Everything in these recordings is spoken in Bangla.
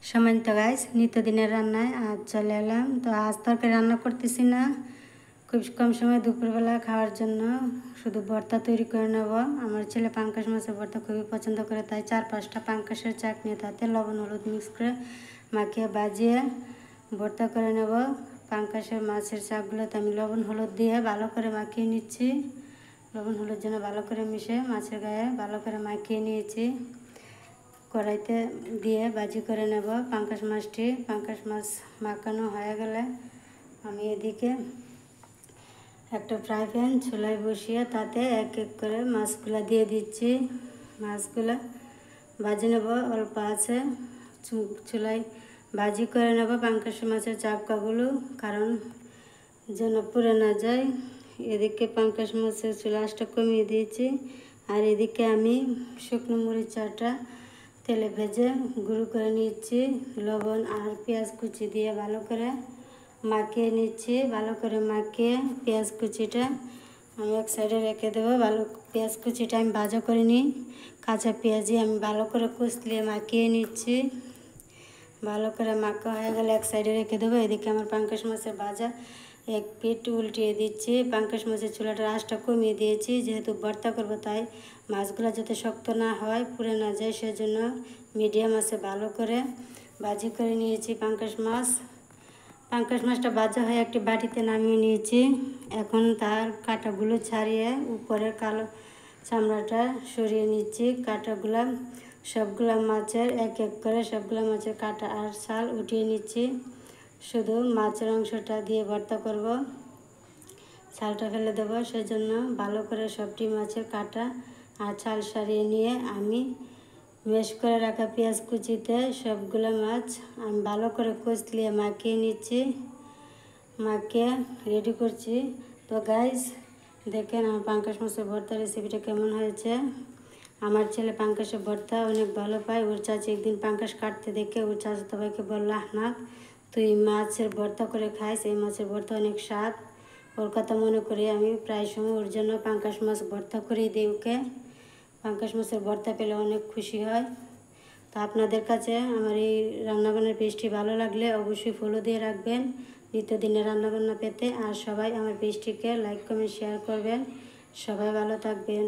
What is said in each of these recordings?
সম্মানিত গাইস, নিত্যদিনের রান্নায় আজ চলে এলাম। তো আজ তরকারি রান্না করতেছি না, খুব কম সময় দুপুরবেলা খাওয়ার জন্য শুধু ভর্তা তৈরি করে নেব। আমার ছেলে পাঙ্কাশ মাছের ভর্তা খুবই পছন্দ করে, তাই 4-5টা পাঙ্কাশের চাটনি তাতে লবণ হলুদ মিক্স করে মাখিয়ে বাজিয়ে ভর্তা করে নেব। পাঙ্কাশের মাছের চাকগুলোতে আমি লবণ হলুদ দিয়ে ভালো করে মাখিয়ে নিচ্ছি। লবণ হলুদ যেন ভালো করে মিশে মাছের গায়ে ভালো করে মাখিয়ে নিয়েছি। কড়াইতে দিয়ে ভাজি করে নেব পাঙ্কাশ মাছটি। পাঙ্কাশ মাছ মাখানো হয়ে গেলে আমি এদিকে একটা ফ্রাই প্যান চুলায় বসিয়ে তাতে এক এক করে মাছগুলো দিয়ে দিচ্ছি। মাছগুলো ভাজি নেব, অল্প আছে চুলায় ভাজি করে নেব পাঙ্কাশ মাছের চাপকাগুলো, কারণ যেন পুড়ে না যায়। এদিকে পাঙ্কাশ মাছের চুলাশটা কমিয়ে দিয়েছি, আর এদিকে আমি শুকনো মরিচ চাটা তেলে ভেজে গুঁড়ো করে নিচ্ছি। লবণ আর পেঁয়াজ কুচি দিয়ে ভালো করে মাখিয়ে নিচ্ছি। ভালো করে মাখিয়ে পেঁয়াজ কুচিটা আমি এক সাইডে রেখে দেবো। ভালো পেঁয়াজ কুচিটা আমি ভাজা করে নিই, কাঁচা পেঁয়াজি আমি ভালো করে কুচলিয়ে মাখিয়ে নিচ্ছি। ভালো করে মাখা হয়ে গেলে এক সাইডে রেখে দেবো। এদিকে আমার পাঙ্কাশ মাছের ভাজা এক পিঠ উল্টিয়ে দিচ্ছি। পাঙ্কাশ মাছের চুলাটার আঁচটা কমিয়ে দিয়েছি, যেহেতু ভর্তা করবো তাই মাছগুলো যাতে শক্ত না হয়, পুড়ে না যায়, সেজন্য মিডিয়াম আছে ভালো করে ভাজি করে নিয়েছি পাঙ্কাশ মাছ। পাঙ্কাশ মাছটা ভাজা হয়ে একটি বাটিতে নামিয়ে নিয়েছি। এখন তার কাঁটাগুলো ছাড়িয়ে উপরের কালো চামড়াটা সরিয়ে নিচ্ছি। কাঁটাগুলো সবগুলো মাছের এক এক করে সবগুলো মাছের কাঁটা আর ছাল উঠিয়ে নিচ্ছি। শুধু মাছের অংশটা দিয়ে ভর্তা করব, ছালটা ফেলে দেবো, সেজন্য ভালো করে সবটি মাছের কাঁটা আর ছাল সারিয়ে নিয়ে আমি ম্যাশ করে রাখা পেঁয়াজ কুচিতে সবগুলো মাছ আমি ভালো করে কষলিয়ে মাখিয়ে নিচ্ছি, মাখিয়ে রেডি করছি। তো গাইস, দেখেন আমার পাঙ্কাশ মাছের ভর্তা রেসিপিটা কেমন হয়েছে। আমার ছেলে পাঙ্কাশের ভর্তা অনেক ভালো পায়। ওর চাচি একদিন পাঙ্কাশ কাটতে দেখে ওর চাচাতো ভাইকে বলল, আহনাদ তুই মাছের ভর্তা করে খাইস, এই মাছের ভর্তা অনেক স্বাদ। ওর কথা মনে করে আমি প্রায় সময় ওর জন্য পাঙ্কাশ মাছ ভর্তা করে দিই ওকে। পাঙ্কাশ মাছের ভর্তা পেলে অনেক খুশি হয়। তো আপনাদের কাছে আমার এই রান্নাবান্নার পেজটি ভালো লাগলে অবশ্যই ফলো দিয়ে রাখবেন নিত্যদিনের রান্নাবান্না পেতে। আর সবাই আমার পেজটিকে লাইক কমেন্ট শেয়ার করবেন। সবাই ভালো থাকবেন।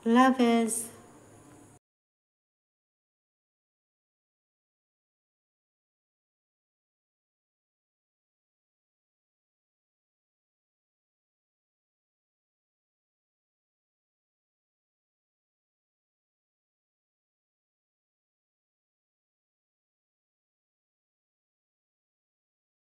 আল্লাহ হাফেজ।